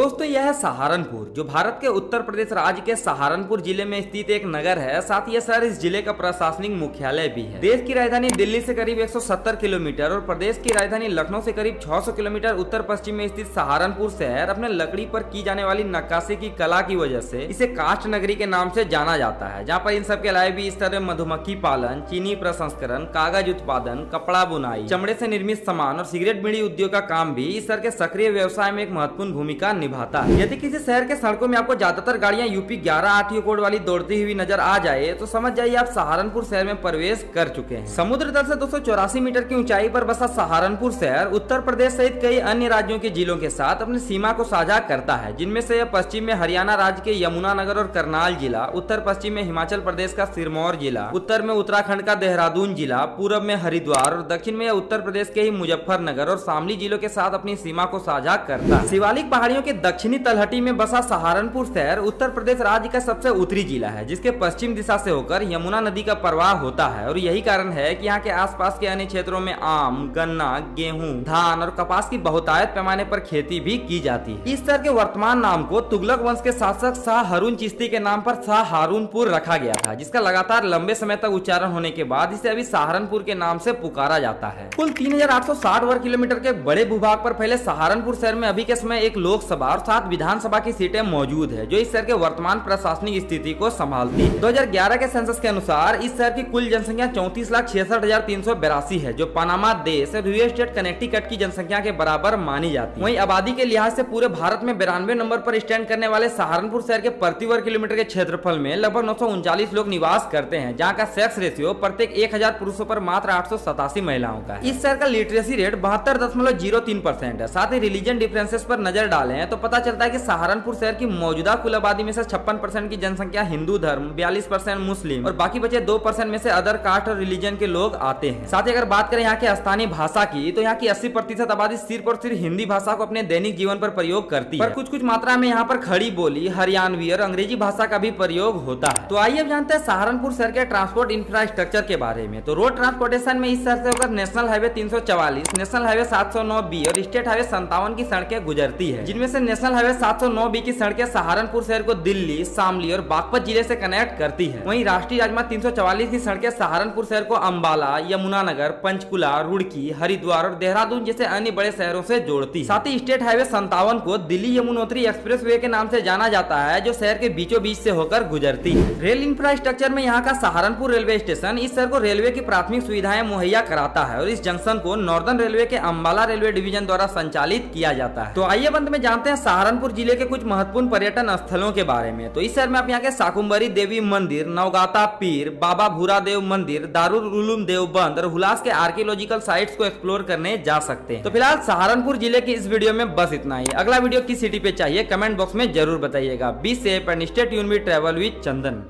दोस्तों यह है सहारनपुर, जो भारत के उत्तर प्रदेश राज्य के सहारनपुर जिले में स्थित एक नगर है। साथ ही शहर इस जिले का प्रशासनिक मुख्यालय भी है। देश की राजधानी दिल्ली से करीब 170 किलोमीटर और प्रदेश की राजधानी लखनऊ से करीब 600 किलोमीटर उत्तर पश्चिम में स्थित सहारनपुर शहर अपने लकड़ी पर की जाने वाली नक्काशी की कला की वजह से इसे काष्ठ नगरी के नाम से जाना जाता है, जहाँ पर इन सब के अलावा भी इस तरह मधुमक्खी पालन, चीनी प्रसंस्करण, कागज उत्पादन, कपड़ा बुनाई, चमड़े से निर्मित सामान और सिगरेट बीड़ी उद्योग का काम भी इस शहर के सक्रिय व्यवसाय में एक महत्वपूर्ण भूमिका निभाता है। यदि किसी शहर के सड़कों में आपको ज्यादातर गाड़ियां यूपी 11 आठवीं कोड वाली दौड़ती हुई नजर आ जाए तो समझ जाइए आप सहारनपुर शहर में प्रवेश कर चुके हैं। समुद्र तल से 284 मीटर की ऊंचाई पर बसा सहारनपुर शहर उत्तर प्रदेश सहित कई अन्य राज्यों के जिलों के साथ अपनी सीमा को साझा करता है, जिनमें से पश्चिम में हरियाणा राज्य के यमुनानगर और करनाल जिला, उत्तर पश्चिम में हिमाचल प्रदेश का सिरमौर जिला, उत्तर में उत्तराखंड का देहरादून जिला, पूर्व में हरिद्वार और दक्षिण में उत्तर प्रदेश के ही मुजफ्फरनगर और शामली जिलों के साथ अपनी सीमा को साझा करता है। शिवालिक पहाड़ियों के दक्षिणी तलहटी में बसा सहारनपुर शहर उत्तर प्रदेश राज्य का सबसे उत्तरी जिला है, जिसके पश्चिम दिशा से होकर यमुना नदी का प्रवाह होता है और यही कारण है कि यहाँ के आसपास के अन्य क्षेत्रों में आम, गन्ना, गेहूं, धान और कपास की बहुतायत पैमाने पर खेती भी की जाती है। इस शहर के वर्तमान नाम को तुगलक वंश के शासक शाह हारून चिश्ती के नाम पर सहारनपुर रखा गया था, जिसका लगातार लंबे समय तक उच्चारण होने के बाद इसे अभी सहारनपुर के नाम से पुकारा जाता है। कुल 3860 वर्ग किलोमीटर के बड़े भूभाग पर फैले सहारनपुर शहर में अभी के समय एक लोकसभा और 7 विधानसभा की सीटें मौजूद है, जो इस शहर के वर्तमान प्रशासनिक स्थिति को संभालती है। 2011 के सेंसस के अनुसार इस शहर की कुल जनसंख्या 34,66,382 है, जो पनामा देश और यूएस स्टेट कनेक्टिकट की जनसंख्या के बराबर मानी जाती है। वहीं आबादी के लिहाज से पूरे भारत में 92 नंबर पर स्टैंड करने वाले सहारनपुर शहर के प्रति वर्ग किलोमीटर के क्षेत्रफल में लगभग 939 लोग निवास करते हैं, जहाँ का सेक्स रेशियो प्रत्येक 1000 पुरुषों पर मात्र 887 महिलाओं का है। इस शहर का लिटरेसी रेट 72.03% है। साथ ही रिलीजन डिफरेंसेस पर नजर डालें तो पता चलता है कि सहारनपुर शहर की मौजूदा कुल आबादी में से 56% की जनसंख्या हिंदू धर्म, 42% मुस्लिम और बाकी बचे 2% में से अदर कास्ट और रिलीजन के लोग आते हैं। साथ ही अगर बात करें यहाँ के स्थानीय भाषा की, तो यहाँ की 80% आबादी सिर्फ और सिर्फ हिंदी भाषा को अपने दैनिक जीवन पर प्रयोग करती है, पर कुछ मात्रा में यहाँ पर खड़ी बोली, हरियाणवी और अंग्रेजी भाषा का भी प्रयोग होता है। तो आइए अब जानते हैं सहारनपुर शहर के ट्रांसपोर्ट इंफ्रास्ट्रक्चर के बारे में। तो रोड ट्रांसपोर्टेशन में इस शहर से होकर national highway 344, national highway 709B और स्टेट हाईवे 57 की सड़कें गुजरती है, जिनमें से नेशनल हाईवे 709B की सड़कें सहारनपुर शहर को दिल्ली, शामली और बागपत जिले से कनेक्ट करती है। वहीं राष्ट्रीय राजमार्ग 344 की सड़कें सहारनपुर शहर को अंबाला, यमुनानगर, पंचकुला, रुड़की, हरिद्वार और देहरादून जैसे अन्य बड़े शहरों से जोड़ती है। साथ ही स्टेट हाईवे 57 को दिल्ली यमुनोत्री एक्सप्रेस वे के नाम से जाना जाता है, जो शहर के बीचों बीच से होकर गुजरती है। रेल इंफ्रास्ट्रक्चर में यहाँ का सहारनपुर रेलवे स्टेशन इस शहर को रेलवे की प्राथमिक सुविधाएं मुहैया कराता है और इस जंक्शन को नॉर्दर्न रेलवे के अंबाला रेलवे डिवीजन द्वारा संचालित किया जाता है। तो आइए अंत में जानते हैं सहारनपुर जिले के कुछ महत्वपूर्ण पर्यटन स्थलों के बारे में। तो इस शहर में आप यहाँ के शाकुंभरी देवी मंदिर, नवगाता पीर, बाबा भूरा देव मंदिर, दारुल उलूम देवबंद और हुलास के आर्कियोलॉजिकल साइट्स को एक्सप्लोर करने जा सकते हैं। तो फिलहाल सहारनपुर जिले की इस वीडियो में बस इतना ही। अगला वीडियो किस सिटी पे चाहिए कमेंट बॉक्स में जरूर बताइएगा। Be safe and stay tuned with travel with Chandan.